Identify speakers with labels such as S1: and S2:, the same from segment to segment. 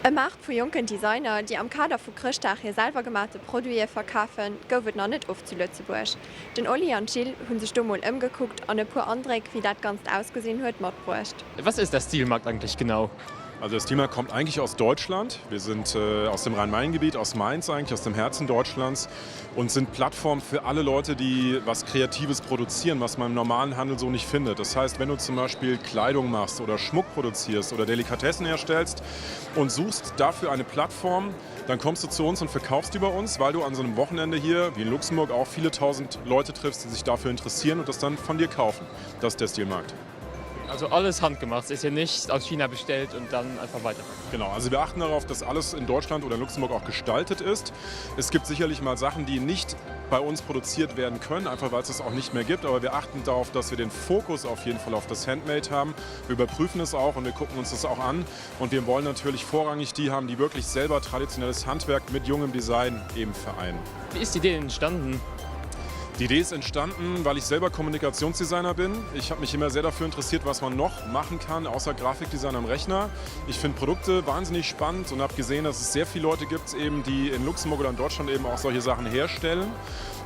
S1: E Markt vu jungen Designer, die am Kader vu Christach hier selber gemachte Produkte verkaufen, goufet noch nicht oft zu Lützeburg. Den Olli und Jill haben sich dummel umgeguckt und ein paar andere, wie das ganz ausgesehen hat, mitgebracht.
S2: Was ist der Stilmarkt eigentlich genau?
S3: Also das Thema kommt eigentlich aus Deutschland. Wir sind aus dem Rhein-Main-Gebiet, aus Mainz eigentlich, aus dem Herzen Deutschlands und sind Plattform für alle Leute, die was Kreatives produzieren, was man im normalen Handel so nicht findet. Das heißt, wenn du zum Beispiel Kleidung machst oder Schmuck produzierst oder Delikatessen herstellst und suchst dafür eine Plattform, dann kommst du zu uns und verkaufst über uns, weil du an so einem Wochenende hier, wie in Luxemburg, auch viele tausend Leute triffst, die sich dafür interessieren und das dann von dir kaufen. Das ist der Stilmarkt.
S2: Also alles handgemacht, ist ja nicht aus China bestellt und dann einfach weiter.
S3: Genau, also wir achten darauf, dass alles in Deutschland oder in Luxemburg auch gestaltet ist. Es gibt sicherlich mal Sachen, die nicht bei uns produziert werden können, einfach weil es das auch nicht mehr gibt. Aber wir achten darauf, dass wir den Fokus auf jeden Fall auf das Handmade haben. Wir überprüfen es auch und wir gucken uns das auch an. Und wir wollen natürlich vorrangig die haben, die wirklich selber traditionelles Handwerk mit jungem Design eben vereinen.
S2: Wie ist die Idee entstanden?
S3: Die Idee ist entstanden, weil ich selber Kommunikationsdesigner bin. Ich habe mich immer sehr dafür interessiert, was man noch machen kann, außer Grafikdesign am Rechner. Ich finde Produkte wahnsinnig spannend und habe gesehen, dass es sehr viele Leute gibt, eben, die in Luxemburg oder in Deutschland eben auch solche Sachen herstellen.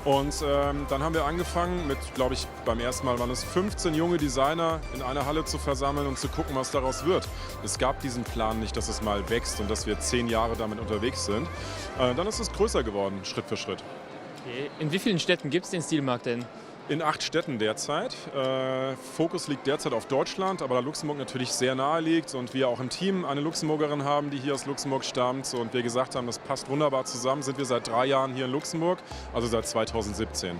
S3: Und dann haben wir angefangen mit, glaube ich, beim ersten Mal waren es 15 junge Designer in einer Halle zu versammeln und zu gucken, was daraus wird. Es gab diesen Plan nicht, dass es mal wächst und dass wir 10 Jahre damit unterwegs sind. Dann ist es größer geworden, Schritt für Schritt.
S2: Okay. In wie vielen Städten gibt es den Stilmarkt denn?
S3: In 8 Städten derzeit. Fokus liegt derzeit auf Deutschland, aber da Luxemburg natürlich sehr nahe liegt und wir auch im Team eine Luxemburgerin haben, die hier aus Luxemburg stammt und wir gesagt haben, das passt wunderbar zusammen, sind wir seit 3 Jahren hier in Luxemburg, also seit 2017.